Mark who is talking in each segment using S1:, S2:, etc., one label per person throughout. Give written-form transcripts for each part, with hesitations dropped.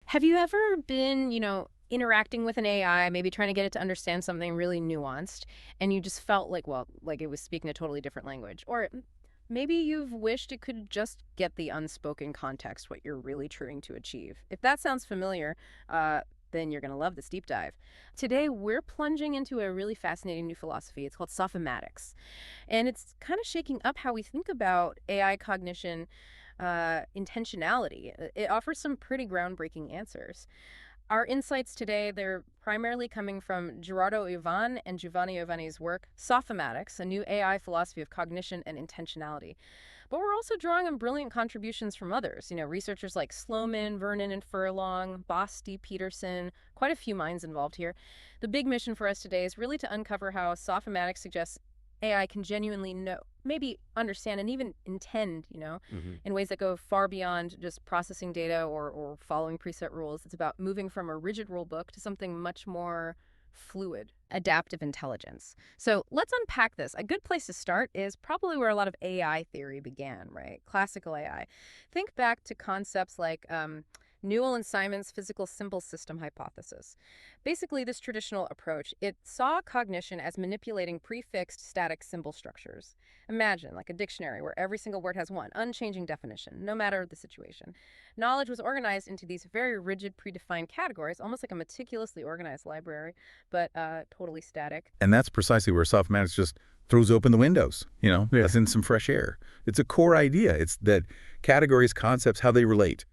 S1: Have you ever been, interacting with an AI, maybe trying to get it to understand something really nuanced, and you just felt like, well, like it was speaking a totally different language? Or maybe you've wished it could just get the unspoken context, what you're really trying to achieve. If that sounds familiar, then you're going to love this deep dive. Today, we're plunging into a really fascinating new philosophy. It's called Sophimatics. And it's kind of shaking up how we think about AI cognition intentionality. It offers some pretty groundbreaking answers. Our insights today, they're primarily coming from Gerardo Ivan and Giovanni Iovanni's work, Sophimatics, a new AI philosophy of cognition and intentionality. But we're also drawing on brilliant contributions from others, researchers like Sloman, Vernon, and Furlong, Bosti, Peterson, quite a few minds involved here. The big mission for us today is really to uncover how Sophimatics suggests AI can genuinely know, maybe understand, and even intend, in ways that go far beyond just processing data or following preset rules. It's about moving from a rigid rule book to something much more fluid, adaptive intelligence. So let's unpack this. A good place to start is probably where a lot of AI theory began, right? Classical AI. Think back to concepts like Newell and Simon's physical symbol system hypothesis. Basically, this traditional approach, it saw cognition as manipulating prefixed static symbol structures. Imagine, like a dictionary where every single word has one unchanging definition, no matter the situation. Knowledge was organized into these very rigid, predefined categories, almost like a meticulously organized library, but totally static.
S2: And that's precisely where Softmatic just throws open the windows, lets in some fresh air. It's a core idea. It's that categories, concepts, how they relate.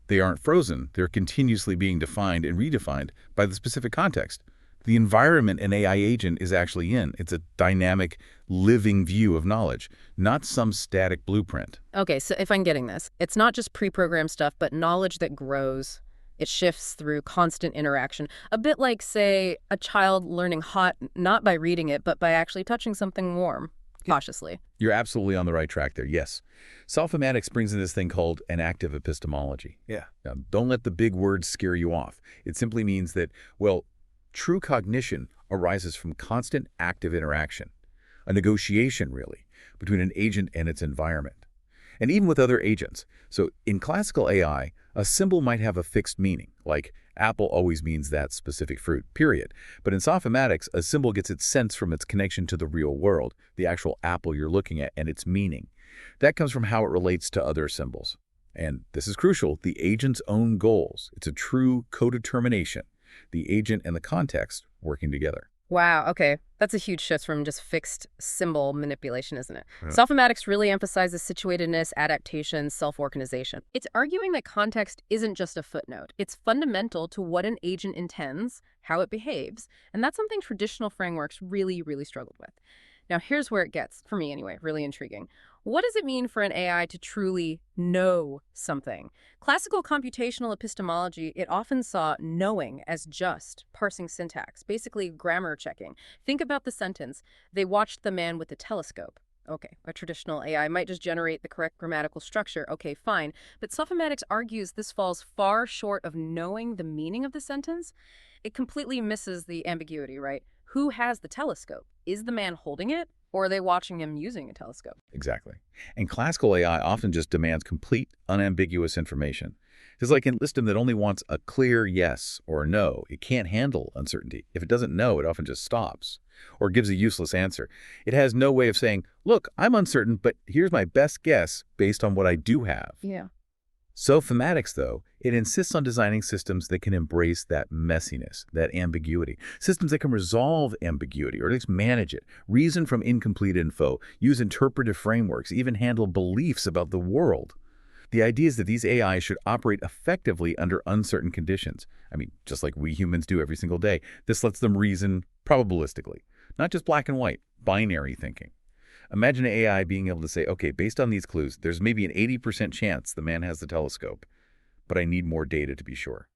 S2: They aren't frozen. They're continuously being defined and redefined by the specific context. The environment an AI agent is actually in. It's a dynamic, living view of knowledge, not some static blueprint.
S1: Okay, so if I'm getting this, it's not just pre-programmed stuff, but knowledge that grows. It shifts through constant interaction. A bit like, say, a child learning hot, not by reading it, but by actually touching something warm. Cautiously.
S2: You're absolutely on the right track there, yes. Sophimatics brings in this thing called an active epistemology. Now, don't let the big words scare you off. It simply means that, well, true cognition arises from constant active interaction, a negotiation, really, between an agent and its environment, and even with other agents. So in classical AI, a symbol might have a fixed meaning, like apple always means that specific fruit, period. But in Sophimatics, a symbol gets its sense from its connection to the real world, the actual apple you're looking at, and its meaning. That comes from how it relates to other symbols. And this is crucial, the agent's own goals. It's a true codetermination, the agent and the context working together.
S1: Wow, okay. That's a huge shift from just fixed symbol manipulation, isn't it? Yeah. Sophimatics really emphasizes situatedness, adaptation, self-organization. It's arguing that context isn't just a footnote. It's fundamental to what an agent intends, how it behaves, and that's something traditional frameworks really, really struggled with. Now, here's where it gets, for me anyway, really intriguing. What does it mean for an AI to truly know something? Classical computational epistemology, it often saw knowing as just parsing syntax, basically grammar checking. Think about the sentence, they watched the man with the telescope. Okay, a traditional AI might just generate the correct grammatical structure. Okay, fine. But Sophimatics argues this falls far short of knowing the meaning of the sentence. It completely misses the ambiguity, right? Who has the telescope? Is the man holding it, or are they watching him using a telescope?
S2: Exactly. And classical AI often just demands complete, unambiguous information. It's like an system that only wants a clear yes or no. It can't handle uncertainty. If it doesn't know, it often just stops or gives a useless answer. It has no way of saying, look, I'm uncertain, but here's my best guess based on what I do have.
S1: Yeah.
S2: Sophimatics, though, it insists on designing systems that can embrace that messiness, that ambiguity. Systems that can resolve ambiguity, or at least manage it, reason from incomplete info, use interpretive frameworks, even handle beliefs about the world. The idea is that these AIs should operate effectively under uncertain conditions. I mean, just like we humans do every single day. This lets them reason probabilistically, not just black and white, binary thinking. Imagine an AI being able to say, okay, based on these clues, there's maybe an 80% chance the man has the telescope, but I need more data to be sure.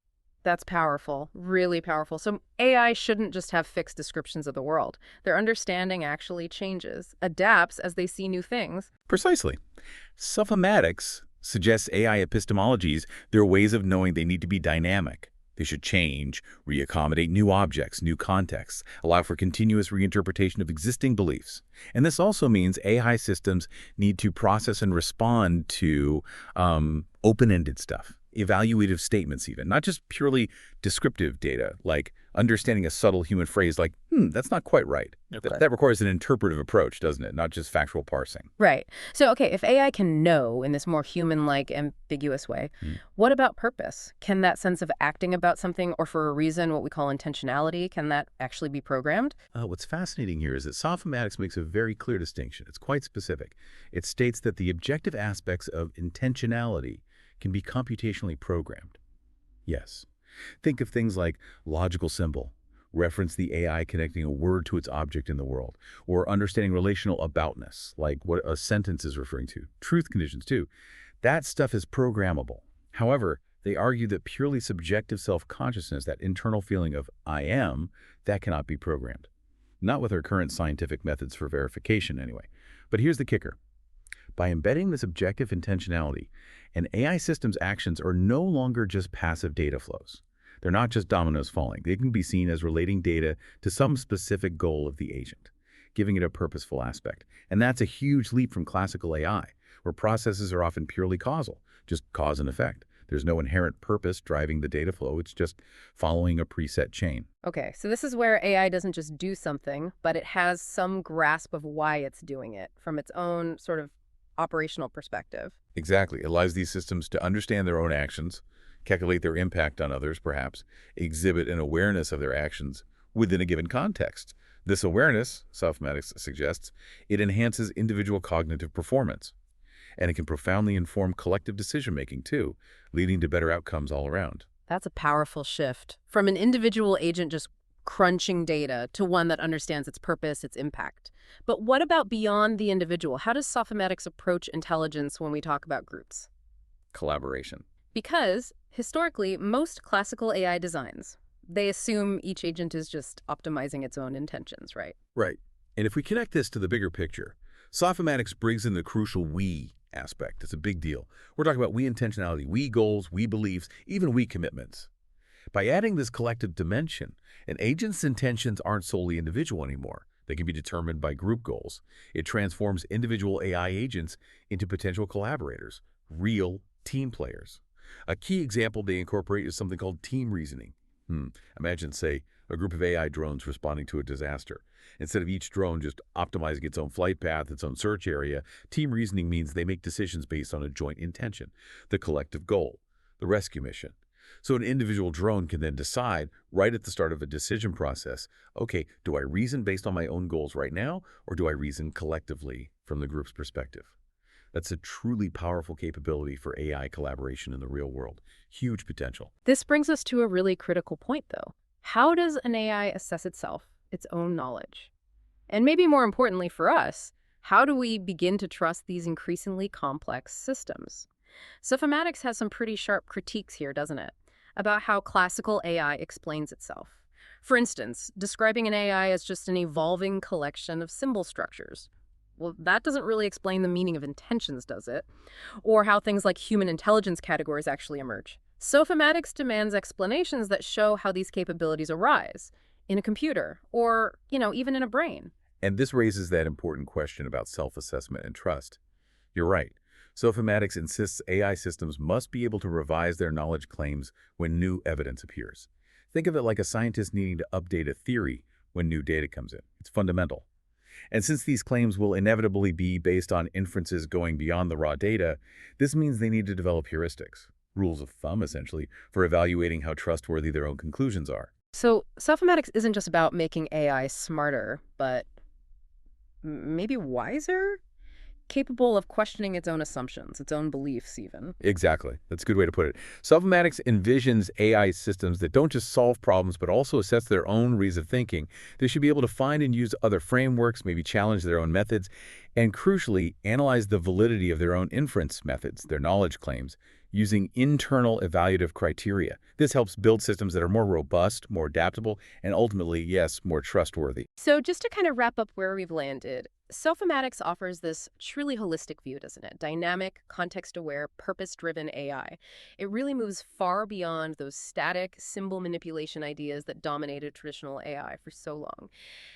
S1: That's powerful, really powerful. So AI shouldn't just have fixed descriptions of the world. Their understanding actually changes, adapts as they see new things.
S2: Precisely. Sophimatics suggests AI epistemologies, there are ways of knowing they need to be dynamic. They should change, reaccommodate new objects, new contexts, allow for continuous reinterpretation of existing beliefs. And this also means AI systems need to process and respond to open-ended stuff, evaluative statements even, not just purely descriptive data, like understanding a subtle human phrase like, that's not quite right.
S1: Okay.
S2: That requires an interpretive approach, doesn't it? Not just factual parsing.
S1: Right. So, okay, if AI can know in this more human-like, ambiguous way, what about purpose? Can that sense of acting about something or for a reason, what we call intentionality, can that actually be programmed?
S2: What's fascinating here is that Sophimatics makes a very clear distinction. It's quite specific. It states that the objective aspects of intentionality can be computationally programmed. Yes. Think of things like logical symbol, reference the AI connecting a word to its object in the world, or understanding relational aboutness, like what a sentence is referring to. Truth conditions, too. That stuff is programmable. However, they argue that purely subjective self-consciousness, that internal feeling of I am, that cannot be programmed. Not with our current scientific methods for verification, anyway. But here's the kicker. By embedding this objective intentionality, an AI system's actions are no longer just passive data flows. They're not just dominoes falling. They can be seen as relating data to some specific goal of the agent, giving it a purposeful aspect. And that's a huge leap from classical AI, where processes are often purely causal, just cause and effect. There's no inherent purpose driving the data flow. It's just following a preset chain.
S1: Okay, so this is where AI doesn't just do something, but it has some grasp of why it's doing it from its own sort of operational perspective.
S2: Exactly. It allows these systems to understand their own actions, calculate their impact on others, perhaps, exhibit an awareness of their actions within a given context. This awareness, Sophimatics suggests, it enhances individual cognitive performance. And it can profoundly inform collective decision-making, too, leading to better outcomes all around.
S1: That's a powerful shift from an individual agent just crunching data to one that understands its purpose, its impact. But what about beyond the individual? How does Sophimatics approach intelligence when we talk about groups?
S2: Collaboration.
S1: Because, historically, most classical AI designs, they assume each agent is just optimizing its own intentions, right?
S2: Right. And if we connect this to the bigger picture, Sophimatics brings in the crucial we aspect. It's a big deal. We're talking about we intentionality, we goals, we beliefs, even we commitments. By adding this collective dimension, an agent's intentions aren't solely individual anymore. They can be determined by group goals. It transforms individual AI agents into potential collaborators, real team players. A key example they incorporate is something called team reasoning. Imagine, say, a group of AI drones responding to a disaster. Instead of each drone just optimizing its own flight path, its own search area, team reasoning means they make decisions based on a joint intention, the collective goal, the rescue mission. So an individual drone can then decide right at the start of a decision process, okay, do I reason based on my own goals right now, or do I reason collectively from the group's perspective? That's a truly powerful capability for AI collaboration in the real world. Huge potential.
S1: This brings us to a really critical point, though. How does an AI assess itself, its own knowledge? And maybe more importantly for us, how do we begin to trust these increasingly complex systems? Sophimatics has some pretty sharp critiques here, doesn't it? About how classical AI explains itself. For instance, describing an AI as just an evolving collection of symbol structures. Well, that doesn't really explain the meaning of intentions, does it? Or how things like human intelligence categories actually emerge. Sophimatics demands explanations that show how these capabilities arise in a computer or, even in a brain.
S2: And this raises that important question about self-assessment and trust. You're right. Sophimatics insists AI systems must be able to revise their knowledge claims when new evidence appears. Think of it like a scientist needing to update a theory when new data comes in. It's fundamental. And since these claims will inevitably be based on inferences going beyond the raw data, this means they need to develop heuristics, rules of thumb, essentially, for evaluating how trustworthy their own conclusions are.
S1: So Sophimatics isn't just about making AI smarter, but maybe wiser? Capable of questioning its own assumptions, its own beliefs even.
S2: Exactly. That's a good way to put it. Sophimatics envisions AI systems that don't just solve problems, but also assess their own ways of thinking. They should be able to find and use other frameworks, maybe challenge their own methods, and crucially, analyze the validity of their own inference methods, their knowledge claims, using internal evaluative criteria. This helps build systems that are more robust, more adaptable, and ultimately, yes, more trustworthy.
S1: So just to kind of wrap up where we've landed, Sophimatics offers this truly holistic view, doesn't it? Dynamic, context-aware, purpose-driven AI. It really moves far beyond those static, symbol manipulation ideas that dominated traditional AI for so long.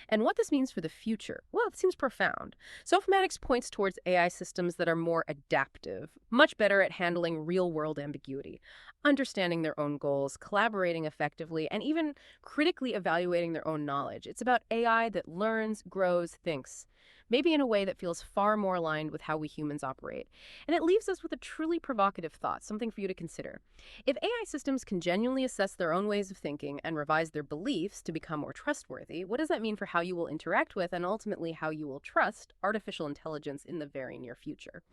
S1: And what this means for the future, well, it seems profound. Sophimatics points towards AI systems that are more adaptive, much better at handling real-world ambiguity, understanding their own goals, collaborating effectively, and even critically evaluating their own knowledge. It's about AI that learns, grows, thinks, maybe in a way that feels far more aligned with how we humans operate. And it leaves us with a truly provocative thought, something for you to consider. If AI systems can genuinely assess their own ways of thinking and revise their beliefs to become more trustworthy, what does that mean for how you will interact with and ultimately how you will trust artificial intelligence in the very near future?